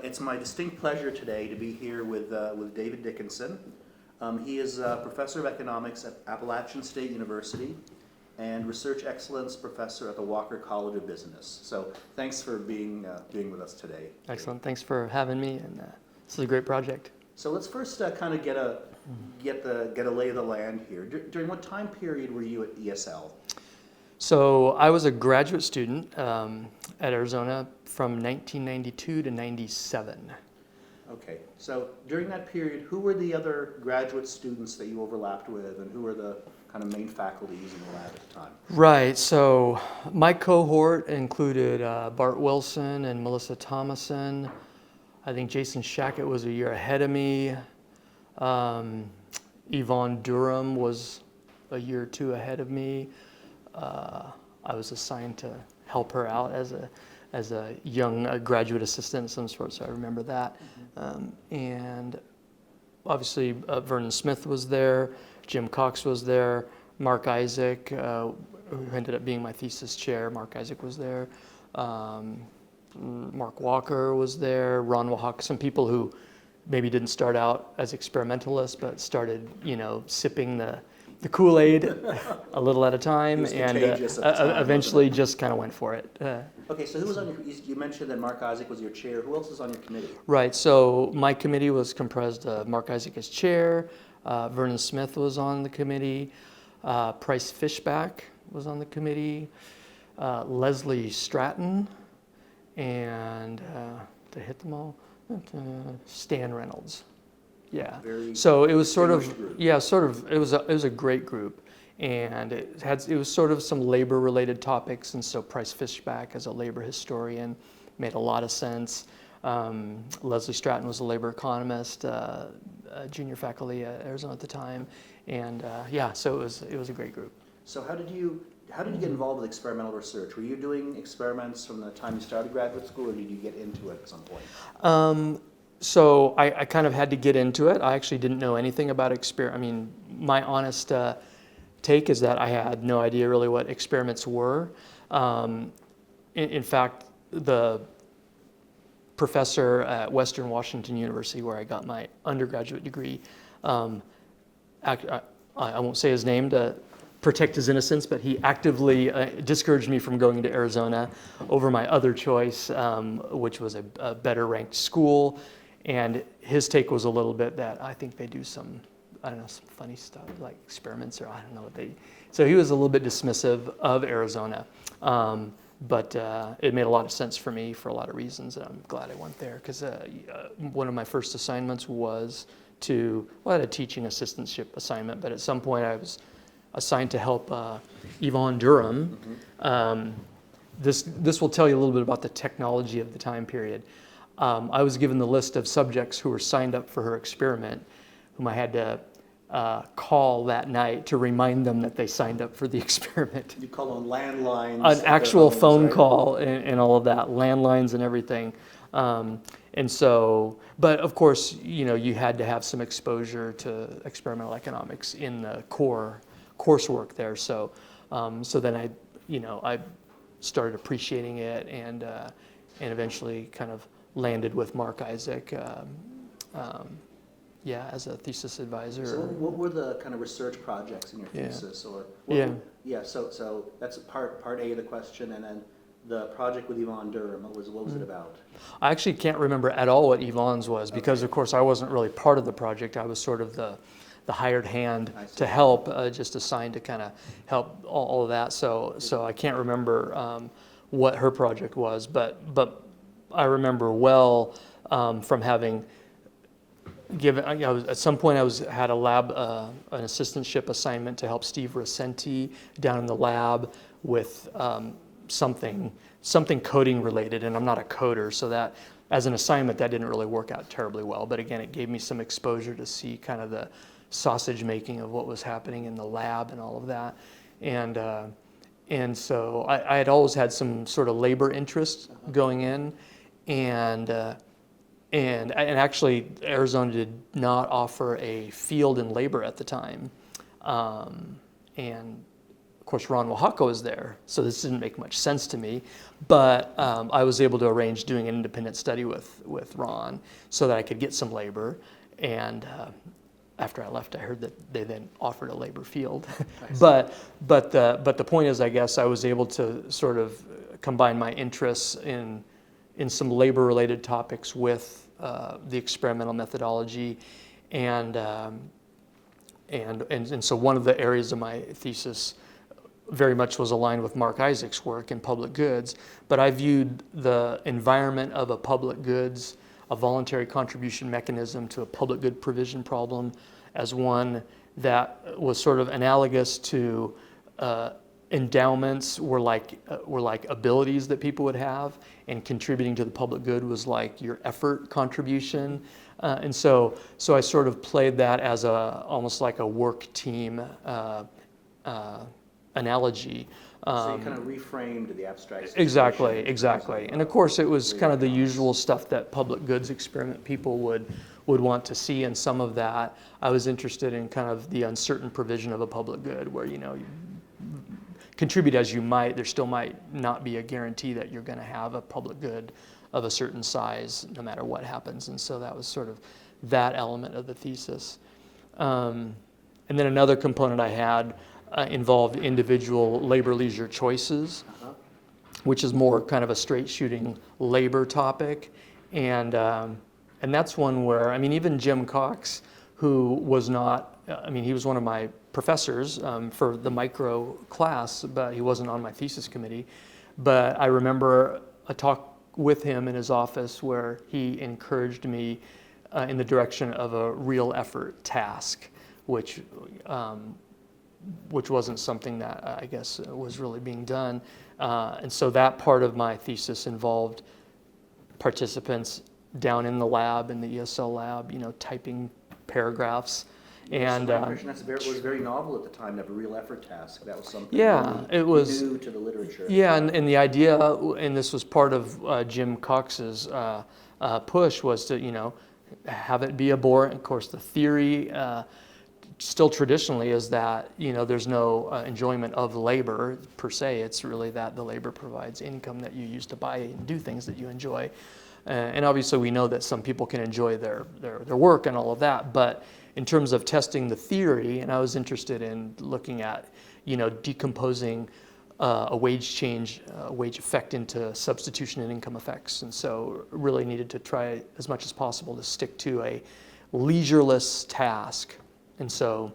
It's my distinct pleasure today to be here with David Dickinson. He is a professor of economics at Appalachian State University and research excellence professor at the Walker College of Business. So thanks for being with us today. Excellent. Thanks for having me, and this is a great project. So let's first kind of get a lay of the land here. During what time period were you at ESL? So I was a graduate student at Arizona from 1992 to 97. Okay, so during that period, who were the other graduate students that you overlapped with, and who were the kind of main faculties in the lab at the time? Right, so my cohort included Bart Wilson and Melissa Thomason. I think Jason Shackett was a year ahead of me. Yvonne Durham was a year or two ahead of me. I was assigned to help her out as a young graduate assistant of some sort, so I remember that. And obviously Vernon Smith was there, Jim Cox was there, Mark Isaac, who ended up being my thesis chair, Mark Isaac was there, Mark Walker was there, Ron Wahak, some people who maybe didn't start out as experimentalists, but started, sipping the Kool-Aid a little at a time, and eventually just kind of went for it. Okay, so who was on your, you mentioned that Mark Isaac was your chair. Who else was on your committee? Right, so my committee was comprised of Mark Isaac as chair, Vernon Smith was on the committee, Price Fishback was on the committee, Leslie Stratton, and to hit them all, Stan Reynolds. Yeah. So it was sort of it was a great group, and it was sort of some labor related topics, and so Price Fishback as a labor historian made a lot of sense. Leslie Stratton was a labor economist, junior faculty at Arizona at the time, and so it was a great group. So how did you get involved with experimental research? Were you doing experiments from the time you started graduate school, or did you get into it at some point? So I kind of had to get into it. I actually didn't know anything about experiment. I mean, my honest take is that I had no idea really what experiments were. In fact, the professor at Western Washington University, where I got my undergraduate degree, I won't say his name to protect his innocence, but he actively discouraged me from going to Arizona over my other choice, which was a better ranked school. And his take was a little bit that I think they do some funny stuff like experiments, or I don't know what they. So he was a little bit dismissive of Arizona, but it made a lot of sense for me for a lot of reasons, and I'm glad I went there because one of my first assignments was I had a teaching assistantship assignment, but at some point I was assigned to help Yvonne Durham. This will tell you a little bit about the technology of the time period. I was given the list of subjects who were signed up for her experiment, whom I had to call that night to remind them that they signed up for the experiment. You call on landlines? An actual phone call and all of that, landlines and everything. And so, but of course, you had to have some exposure to experimental economics in the coursework there. So, then I started appreciating it, and eventually kind of landed with Mark Isaac, as a thesis advisor. So what were the kind of research projects in your thesis, or so that's part A of the question, and then the project with Yvonne Durham. What was it about? I actually can't remember at all what Yvonne's was because, of course, I wasn't really part of the project. I was sort of the hired hand to help, just assigned to kind of help all of that. So I can't remember what her project was, but I remember well from having given. At some point I had a lab, an assistantship assignment to help Steve Rosenti down in the lab with something coding related, and I'm not a coder, so that as an assignment that didn't really work out terribly well. But again, it gave me some exposure to see kind of the sausage making of what was happening in the lab and all of that, and so I had always had some sort of labor interest going in, and actually Arizona did not offer a field in labor at the time, and course, Ron Oaxaca was there, so this didn't make much sense to me. But I was able to arrange doing an independent study with Ron so that I could get some labor. And after I left, I heard that they then offered a labor field. but the point is, I guess I was able to sort of combine my interests in some labor-related topics with the experimental methodology, and so one of the areas of my thesis very much was aligned with Mark Isaac's work in public goods, but I viewed the environment of a public goods, a voluntary contribution mechanism to a public good provision problem, as one that was sort of analogous to endowments were like abilities that people would have, and contributing to the public good was like your effort contribution. And so I sort of played that as almost like a work team analogy. So you kind of reframed the abstract situation. Exactly. And of course, it was kind of the usual stuff that public goods experiment people would want to see. And some of that, I was interested in kind of the uncertain provision of a public good, where, you contribute as you might, there still might not be a guarantee that you're going to have a public good of a certain size no matter what happens. And so that was sort of that element of the thesis. And then another component I had involved individual labor-leisure choices, which is more kind of a straight-shooting labor topic. And that's one where, I mean, even Jim Cox, who was not, he was one of my professors for the micro class, but he wasn't on my thesis committee. But I remember a talk with him in his office where he encouraged me in the direction of a real effort task, which wasn't something that I guess was really being done. And so that part of my thesis involved participants down in the lab, in the ESL lab, typing paragraphs. And that was very novel at the time, to have a real effort task. That was something it was new to the literature. Yeah, and the idea, and this was part of Jim Cox's push, was to have it be a boring. Of course, the theory still traditionally is that there's no enjoyment of labor per se. It's really that the labor provides income that you use to buy and do things that you enjoy. And obviously, we know that some people can enjoy their work and all of that, but in terms of testing the theory, and I was interested in looking at, decomposing a wage change, wage effect into substitution and income effects. And so really needed to try as much as possible to stick to a leisureless task. And so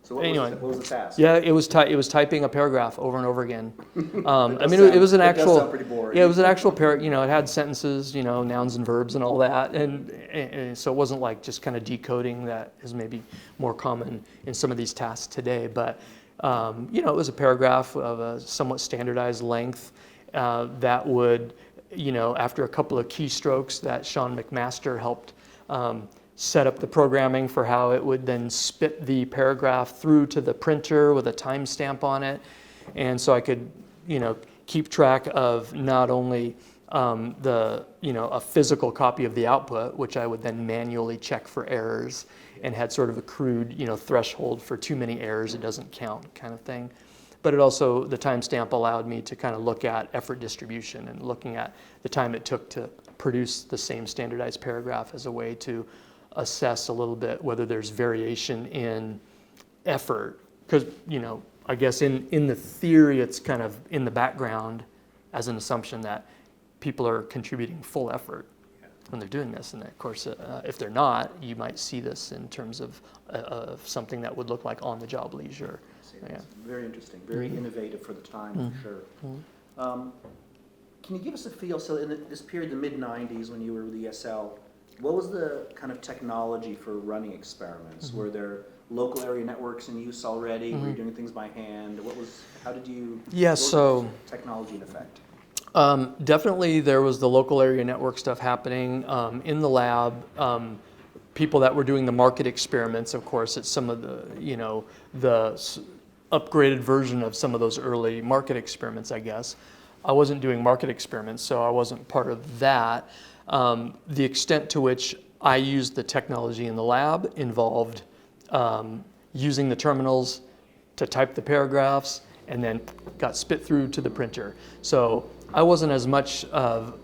what was the task? Yeah, it was typing a paragraph over and over again. It was an That does actual. sound pretty boring. Yeah, it was an actual it had sentences, nouns and verbs and all that, and so it wasn't like just kind of decoding that is maybe more common in some of these tasks today. But it was a paragraph of a somewhat standardized length that would, after a couple of keystrokes that Sean McMaster helped set up the programming for how it would then spit the paragraph through to the printer with a timestamp on it. And so I could, keep track of not only a physical copy of the output, which I would then manually check for errors, and had sort of a crude, threshold for too many errors, it doesn't count kind of thing. But it also, the timestamp allowed me to kind of look at effort distribution and looking at the time it took to produce the same standardized paragraph as a way to assess a little bit whether there's variation in effort. Because, I guess in the theory, it's kind of in the background as an assumption that people are contributing full effort when they're doing this. And of course, if they're not, you might see this in terms of something that would look like on-the-job leisure. Yeah. Very interesting, very innovative for the time, for sure. Can you give us a feel, so in this period, the mid-90s, when you were with ESL, what was the kind of technology for running experiments? Were there local area networks in use already? Were you doing things by hand? How did you, so technology in effect? Definitely there was the local area network stuff happening in the lab. People that were doing the market experiments, of course, it's some of the upgraded version of some of those early market experiments, I guess. I wasn't doing market experiments, so I wasn't part of that. The extent to which I used the technology in the lab involved using the terminals to type the paragraphs and then got spit through to the printer. So I wasn't as much of,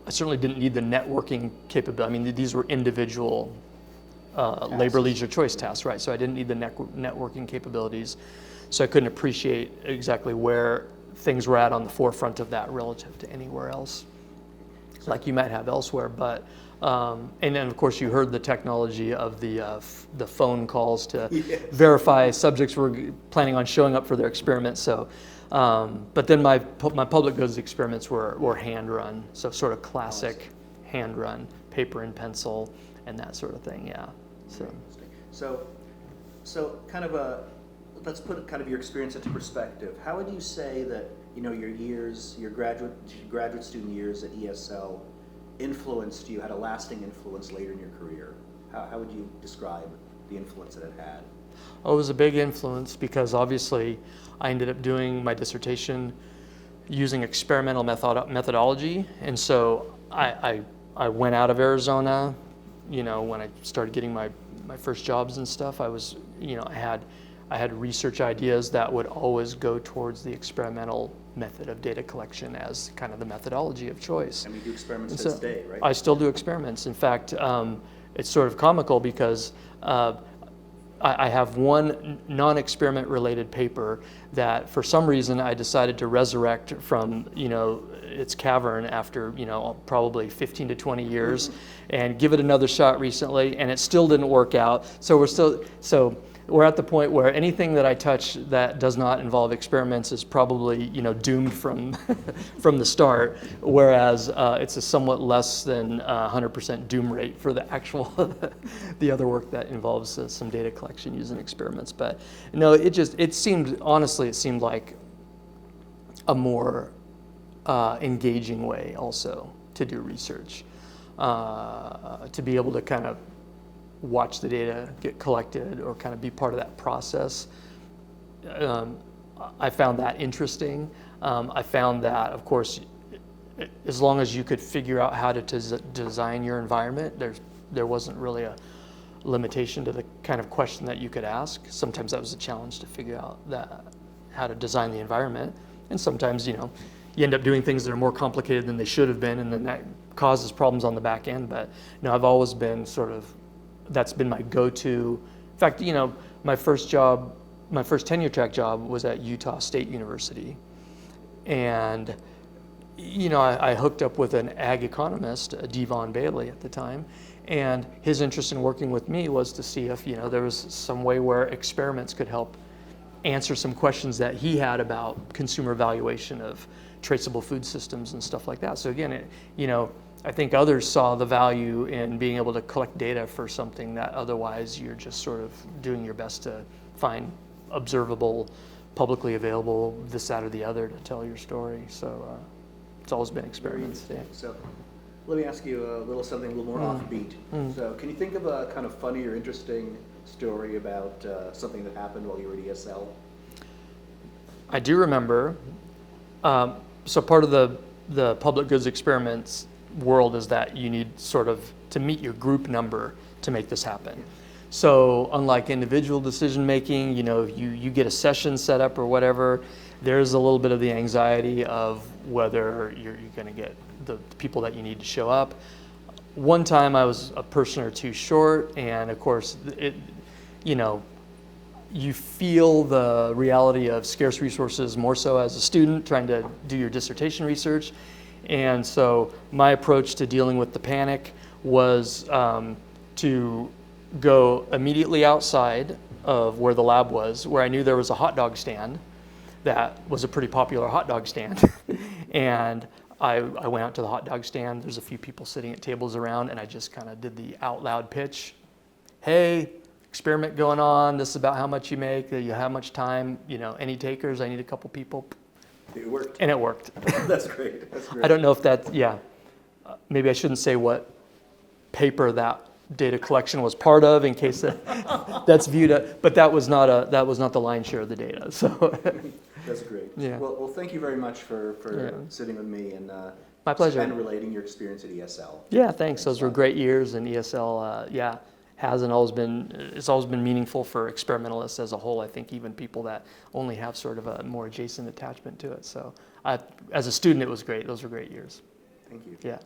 I certainly didn't need the networking capability. I mean, these were individual labor leisure choice tasks, right? So I didn't need the networking capabilities. So I couldn't appreciate exactly where things were at on the forefront of that relative to anywhere else, like you might have elsewhere. But and then of course you heard the technology of the phone calls to verify subjects were planning on showing up for their experiments. So, but then my public goods experiments were hand run, so sort of classic hand run, paper and pencil, and that sort of thing. Yeah. So kind of let's put kind of your experience into perspective. How would you say that your graduate student years at ESL influenced you, had a lasting influence later in your career? How would you describe the influence that it had? Oh, it was a big influence because obviously I ended up doing my dissertation using experimental methodology, and so I went out of Arizona. When I started getting my first jobs and stuff, I was, I had research ideas that would always go towards the experimental method of data collection as kind of the methodology of choice. And we do experiments to this day, right? I still do experiments. In fact, it's sort of comical because I have one non-experiment related paper that for some reason I decided to resurrect from its cavern after probably 15 to 20 years and give it another shot recently, and it still didn't work out. So we're at the point where anything that I touch that does not involve experiments is probably doomed from from the start, whereas it's a somewhat less than 100% doom rate for the actual the other work that involves some data collection using experiments. But no, it seemed like a more engaging way also to do research, to be able to kind of watch the data get collected or kind of be part of that process. I found that interesting. I found that, of course, as long as you could figure out how to design your environment, there wasn't really a limitation to the kind of question that you could ask. Sometimes that was a challenge to figure out how to design the environment, and sometimes you end up doing things that are more complicated than they should have been, and then that causes problems on the back end. But I've always been that's been my go-to. In fact, my first tenure track job was at Utah State University. And, I hooked up with an ag economist, Devon Bailey at the time, and his interest in working with me was to see if, there was some way where experiments could help answer some questions that he had about consumer valuation of traceable food systems and stuff like that. So again, I think others saw the value in being able to collect data for something that otherwise you're just sort of doing your best to find observable, publicly available, this, that, or the other to tell your story. So it's always been experience. Yeah. So let me ask you something a little more offbeat. So can you think of a kind of funny or interesting story about something that happened while you were at ESL? I do remember. So part of the public goods experiments world is that you need sort of to meet your group number to make this happen. So unlike individual decision making, you get a session set up or whatever, there's a little bit of the anxiety of whether you're going to get the people that you need to show up. One time I was a person or two short, and of course you feel the reality of scarce resources more so as a student trying to do your dissertation research. And so my approach to dealing with the panic was to go immediately outside of where the lab was, where I knew there was a hot dog stand that was a pretty popular hot dog stand. And I went out to the hot dog stand. There's a few people sitting at tables around, and I just kind of did the out loud pitch. Hey, experiment going on. This is about how much you make. How much time? Any takers? I need a couple people. It worked. And it worked. That's great. That's great. I don't know if maybe I shouldn't say what paper that data collection was part of in case that's viewed, but that was not the lion's share of the data. So that's great. Yeah. Well, thank you very much for sitting with me and my pleasure. And relating your experience at ESL. Yeah, thanks. Those were great years, and ESL, it's always been meaningful for experimentalists as a whole. I think even people that only have sort of a more adjacent attachment to it. So as a student, it was great. Those were great years. Thank you. Yeah.